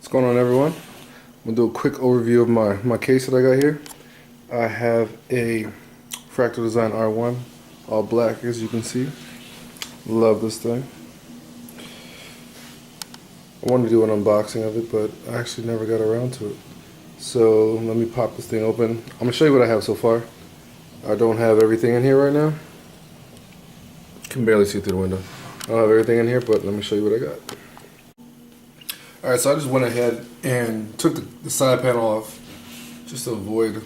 What's going on, everyone? I'm gonna do a quick overview of my case that I got here. I have a Fractal Define R4, all black as you can see. Love this thing. I wanted to do an unboxing of it, but I actually never got around to it. So let me pop this thing open. I'm gonna show you what I have so far. I don't have everything in here right now. Can barely see through the window. I don't have everything in here, but let me show you what I got. Alright, so I just went ahead and took the side panel off just to avoid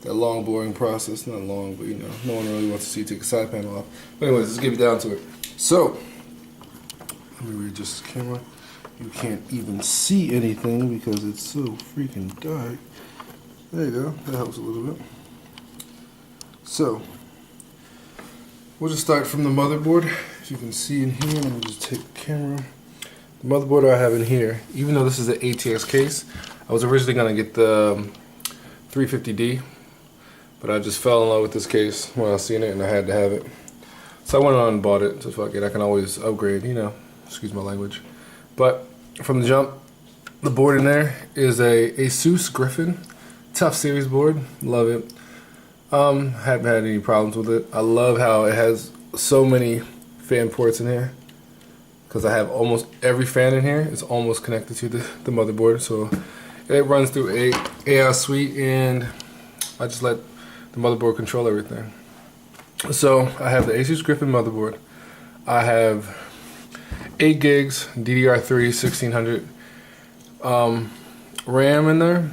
that long boring process. Not long, but you know, no one really wants to see you take the side panel off. But anyways, let's get down to it. So, let me readjust the camera. You can't even see anything because it's so freaking dark. There you go, that helps a little bit. So, we'll just start from the motherboard. As you can see in here, let me just take the camera. The motherboard I have in here, even though this is an ATX case, I was originally going to get the 350D, but I just fell in love with this case when I seen it and I had to have it. So I went on and bought it, so fuck it, I can always upgrade, you know, excuse my language. But from the jump, the board in there is a Asus Griffin, tough series board, love it. Haven't had any problems with it. I love how it has so many fan ports in here, because I have almost every fan in here is almost connected to the motherboard. So it runs through a AI suite, and I just let the motherboard control everything. So I have the Asus Griffin motherboard. I have 8 gigs DDR3 1600 RAM in there,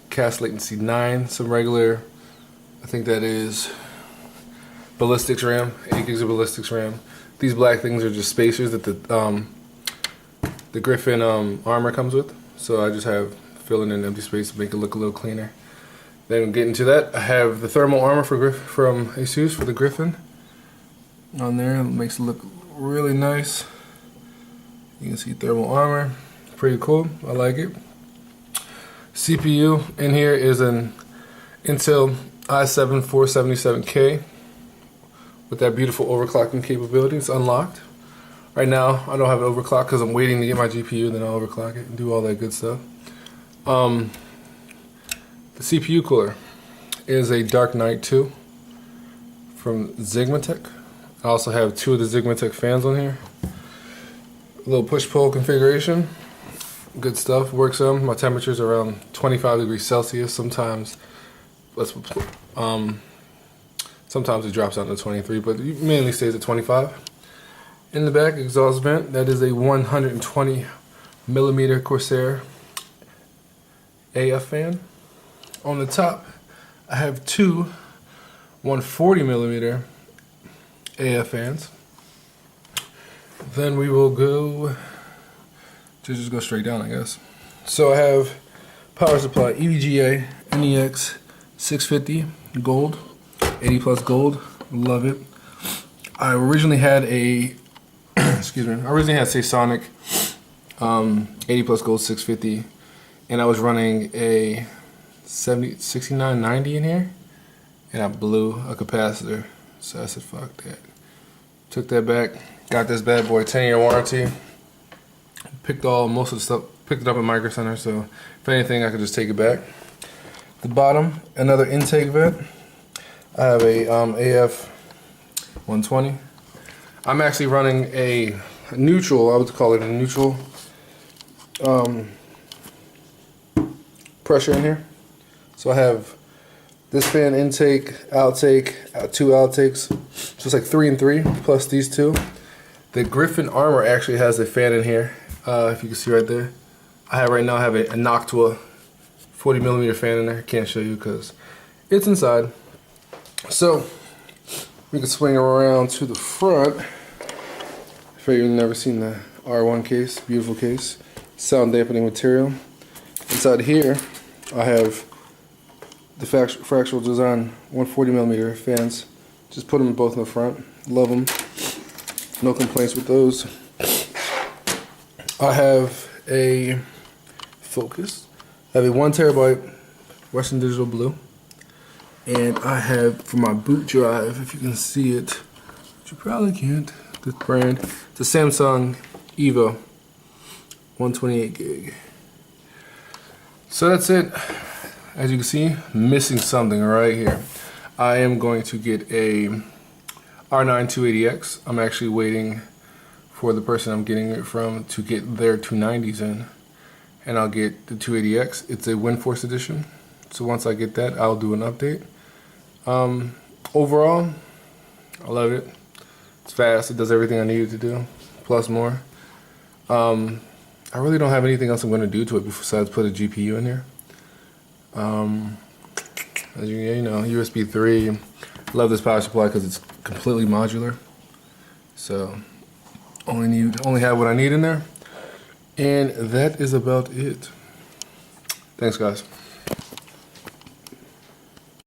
cast latency 9, some regular, I think that is ballistics RAM, 8 gigs of ballistics RAM. These black things are just spacers that the Griffin armor comes with. So I just have filling in empty space to make it look a little cleaner. Then getting to that, I have the thermal armor from Asus for the Griffin on there. It makes it look really nice. You can see thermal armor, pretty cool. I like it. CPU in here is an Intel i7 477K. With that beautiful overclocking capability. It's unlocked. Right now, I don't have it overclocked because I'm waiting to get my GPU, then I'll overclock it and do all that good stuff. The CPU cooler is a Dark Knight 2 from Sigmatech. I also have 2 of the Sigmatech fans on here. A little push-pull configuration. Good stuff, works on. My temperature's around 25 degrees Celsius. Sometimes it drops down to 23, but it mainly stays at 25. In the back, exhaust vent, that is a 120 millimeter Corsair AF fan. On the top, I have 2 140 millimeter AF fans. Then we will go to just go straight down, I guess. So I have power supply EVGA NEX 650 gold. 80 plus gold, love it. I originally had a excuse me, I originally had Sonic 80 plus gold 650, and I was running a 6990 in here, and I blew a capacitor, so I said fuck that. Took that back, got this bad boy 10-year warranty, picked most of the stuff, picked it up at Micro Center, so if anything I could just take it back. The bottom, another intake vent. I have a AF 120. I'm actually running a neutral, I would call it a neutral pressure in here. So I have this fan intake, outtake, 2 outtakes. So it's like 3 and 3 plus these 2. The Griffin armor actually has a fan in here, if you can see right there. Right now I have a Noctua 40 millimeter fan in there. Can't show you because it's inside. So we can swing around to the front. If you've never seen the R1 case, beautiful case, sound dampening material. Inside here, I have the Fractal Define 140 millimeter fans. Just put them both in the front. Love them. No complaints with those. I have a Focus. I have a 1 terabyte Western Digital Blue. And I have, for my boot drive, if you can see it, which you probably can't, this brand, it's a Samsung Evo 128 gig. So that's it. As you can see, missing something right here. I am going to get a R9 280X. I'm actually waiting for the person I'm getting it from to get their 290s in, and I'll get the 280X. It's a WindForce edition. So once I get that, I'll do an update. Overall, I love it. It's fast. It does everything I need it to do, plus more. I really don't have anything else I'm going to do to it besides put a GPU in there. As you know, USB 3. Love this power supply because it's completely modular. So only have what I need in there, and that is about it. Thanks, guys.